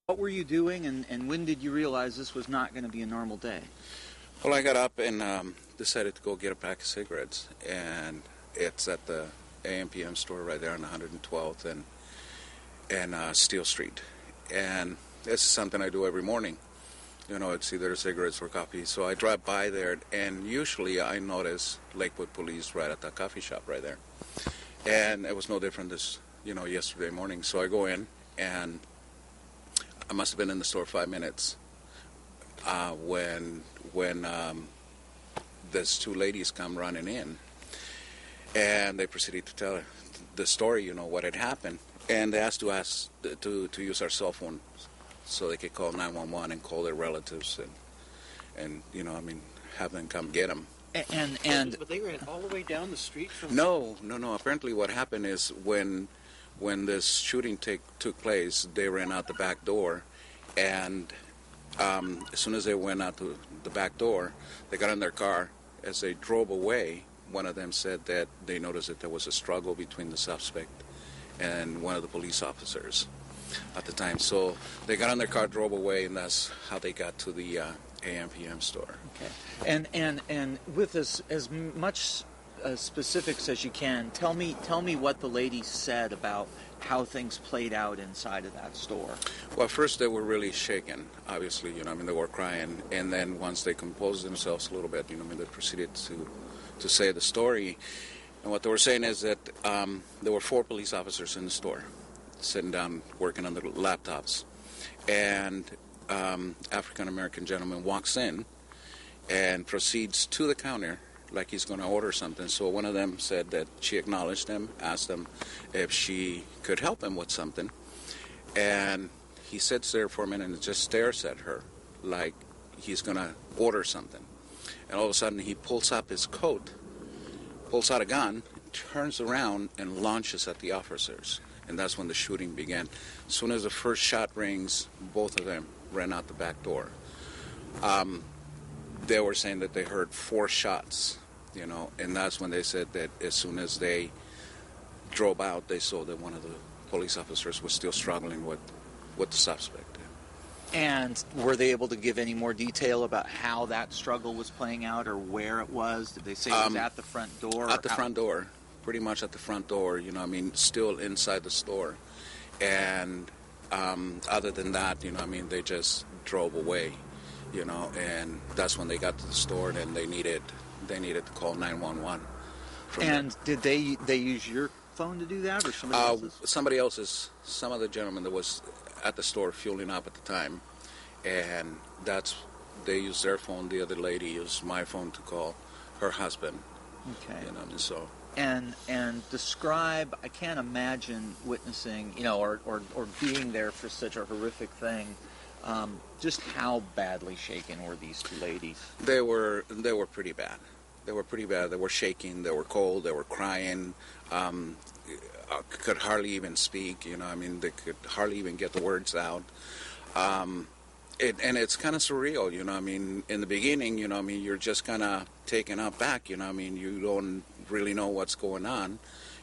What were you doing, and when did you realize this was not going to be a normal day? Well, I got up and decided to go get a pack of cigarettes, and it's at the AM/PM store right there on 112th and Steel Street. And this is something I do every morning. You know, it's either cigarettes or coffee. So I drive by there, and usually I notice Lakewood police right at that coffee shop right there. And it was no different this, yesterday morning. So I go in, and I must have been in the store 5 minutes when these two ladies come running in, and they proceeded to tell the story, what had happened, and they asked us to use our cell phone so they could call 911 and call their relatives and have them come get them. But they ran all the way down the street from... No. Apparently what happened is when this shooting took place, they ran out the back door, and as soon as they went out to the back door, they got in their car. As they drove away, one of them said that they noticed that there was a struggle between the suspect and one of the police officers at the time. So they got in their car, drove away, and that's how they got to the AM/PM store. Okay. And with as much specifics as you can, tell me what the ladies said about how things played out inside of that store. Well, first they were really shaken, obviously, they were crying, and then once they composed themselves a little bit, they proceeded to say the story. And what they were saying is that there were 4 police officers in the store, sitting down, working on their laptops, and African-American gentleman walks in and proceeds to the counter like he's going to order something. So one of them said that she acknowledged him, asked him if she could help him with something, and he sits there for a minute and just stares at her like he's going to order something. And all of a sudden he pulls up his coat, pulls out a gun, turns around and launches at the officers. And that's when the shooting began. As soon as the first shot rings, both of them ran out the back door. They were saying that they heard 4 shots, and that's when they said that as soon as they drove out, they saw that one of the police officers was still struggling with the suspect. And were they able to give any more detail about how that struggle was playing out or where it was? Did they say it was at the front door? At the front door, pretty much at the front door, still inside the store. And other than that, they just drove away. And that's when they got to the store, and they needed to call 911. And did they use your phone to do that, or somebody else's? Somebody else's. Some of the gentleman that was at the store fueling up at the time, and they used their phone. The other lady used my phone to call her husband. Okay. So. And describe. I can't imagine witnessing, or being there for such a horrific thing. Just how badly shaken were these 2 ladies? They were pretty bad. They were pretty bad. They were shaking. They were cold. They were crying. Could hardly even speak. They could hardly even get the words out. And it's kind of surreal. In the beginning, you're just kind of taken aback. You don't really know what's going on.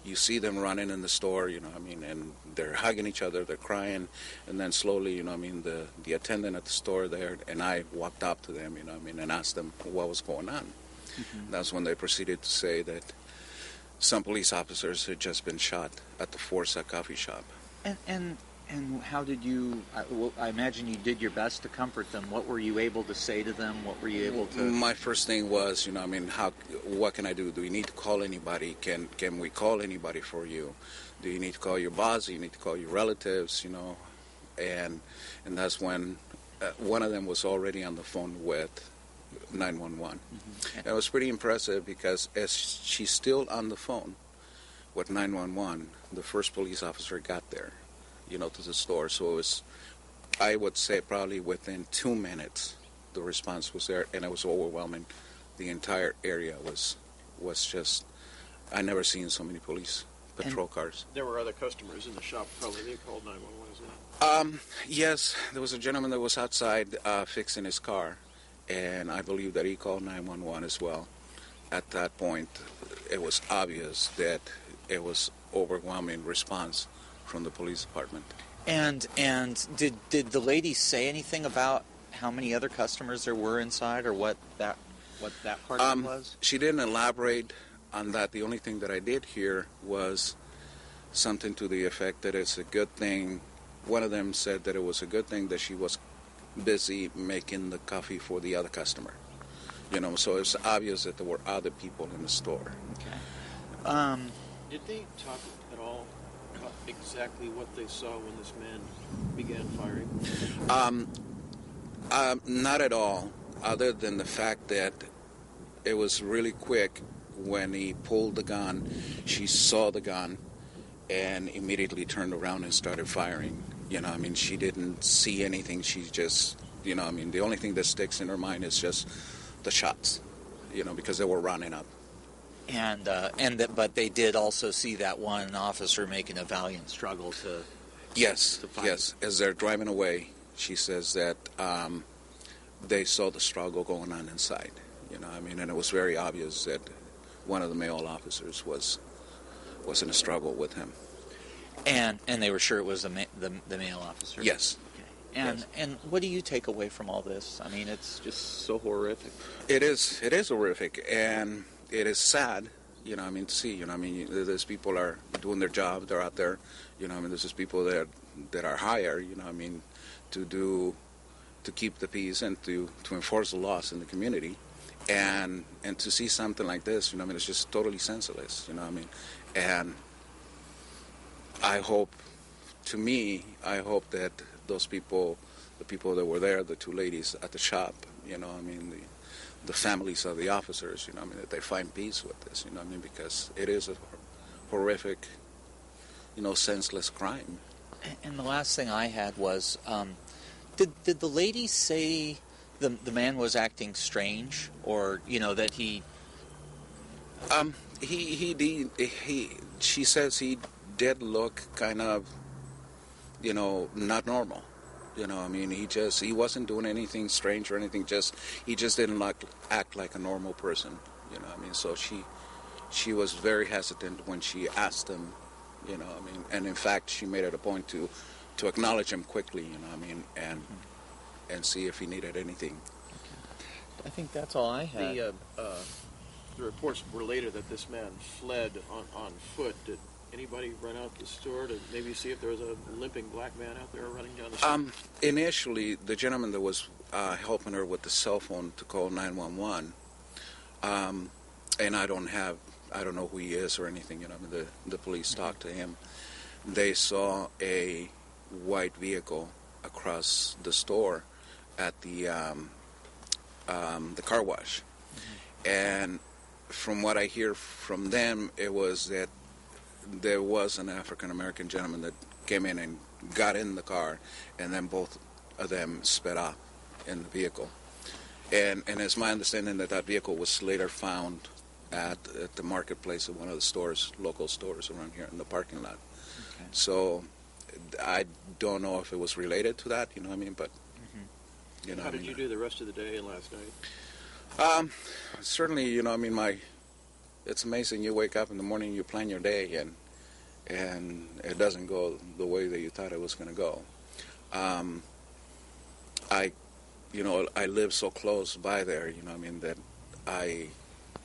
You see them running in the store, and they're hugging each other, they're crying, and then slowly, the attendant at the store there, and I walked up to them, and asked them what was going on. Mm-hmm. That's when they proceeded to say that some police officers had just been shot at the Forza coffee shop. And how did you, I imagine you did your best to comfort them. What were you able to say to them? What were you able to... My first thing was, what can I do? Do you need to call anybody? Can we call anybody for you? Do you need to call your boss? Do you need to call your relatives? And that's when one of them was already on the phone with 911. Mm-hmm. And it was pretty impressive because as she's still on the phone with 911, the first police officer got there, to the store. So it was, I would say, probably within 2 minutes, the response was there, and it was overwhelming. The entire area was just, I never seen so many police patrol cars. There were other customers in the shop, probably. They called 911 as well. Yes, there was a gentleman that was outside fixing his car, and I believe that he called 911 as well. At that point, it was obvious that it was overwhelming response from the police department. And did the lady say anything about how many other customers there were inside, or what that part of it was? She didn't elaborate on that. The only thing that I did hear was something to the effect that it's a good thing. One of them said that it was a good thing that she was busy making the coffee for the other customer. So it's obvious that there were other people in the store. Okay. Did they talk at all about exactly what they saw when this man began firing? Not at all, other than the fact that it was really quick. When he pulled the gun, she saw the gun and immediately turned around and started firing. She didn't see anything. She just, the only thing that sticks in her mind is just the shots, because they were running up. But they did also see that one officer making a valiant struggle to. Yes, to fight. yes. As they're driving away, she says that they saw the struggle going on inside. And it was very obvious that one of the male officers was in a struggle with him. And they were sure it was the male officer? Yes. Okay. Yes. And what do you take away from all this? I mean, it's just so horrific. It is horrific, and it is sad, to see, there's people are doing their job, they're out there, there's just people that are hired, to keep the peace and to enforce the laws in the community. And to see something like this, it's just totally senseless, and I hope that those people, the people that were there, the two ladies at the shop, the families of the officers, that they find peace with this, because it is a horrific, senseless crime. And the last thing I had was, did the lady say the man was acting strange, or that he? She says he did look kind of, not normal. He wasn't doing anything strange or anything. He just didn't act like a normal person. So she was very hesitant when she asked him. And in fact, she made it a point to acknowledge him quickly. And see if he needed anything. I think that's all I had. The reports were later that this man fled on foot. Did anybody run out the store to maybe see if there was a limping black man out there running down the street? Initially, the gentleman that was helping her with the cell phone to call 911, and I don't know who he is or anything. The police talked to him. They saw a white vehicle across the store at the car wash, and from what I hear from them, it was that there was an African American gentleman that came in and got in the car, and then both of them sped off in the vehicle. And it's my understanding that vehicle was later found at the marketplace of one of the local stores around here in the parking lot. Okay. So I don't know if it was related to that, but How did you do the rest of the day and last night? Certainly, it's amazing. You wake up in the morning, you plan your day, and it doesn't go the way that you thought it was going to go. I live so close by there, that I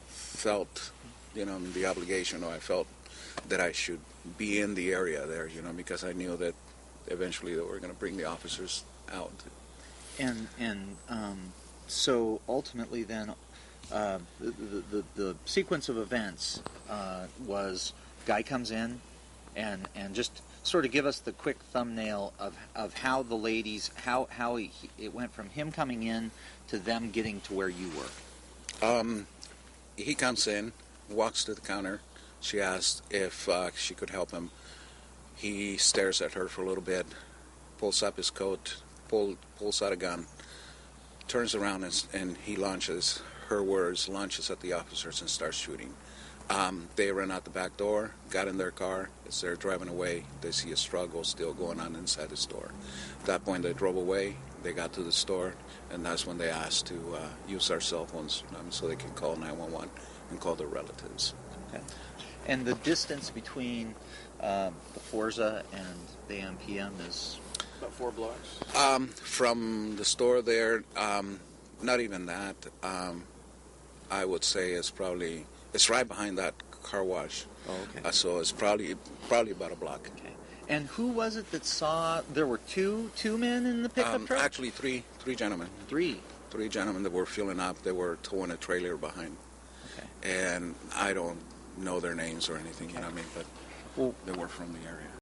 felt, the obligation, or I felt that I should be in the area there, because I knew that eventually they were going to bring the officers out. So ultimately, then, the sequence of events was guy comes in, and just sort of give us the quick thumbnail of how the ladies, how it went from him coming in to them getting to where you were. He comes in, walks to the counter. She asks if she could help him. He stares at her for a little bit, pulls up his coat, pulls out a gun, turns around, and he launches at the officers and starts shooting. They ran out the back door, got in their car. As they're driving away, they see a struggle still going on inside the store. At that point, they drove away. They got to the store, and that's when they asked to use our cell phones so they can call 911 and call their relatives. Okay. And the distance between the Forza and the AM/PM is About 4 blocks. From the store there, not even that. I would say it's right behind that car wash. Oh, okay. So it's probably about a block. Okay. And who was it that saw? There were two men in the pickup truck. Actually, three gentlemen. Three Gentlemen that were filling up. They were towing a trailer behind. Okay. And I don't know their names or anything, you know what I mean? But Well, they were from the area.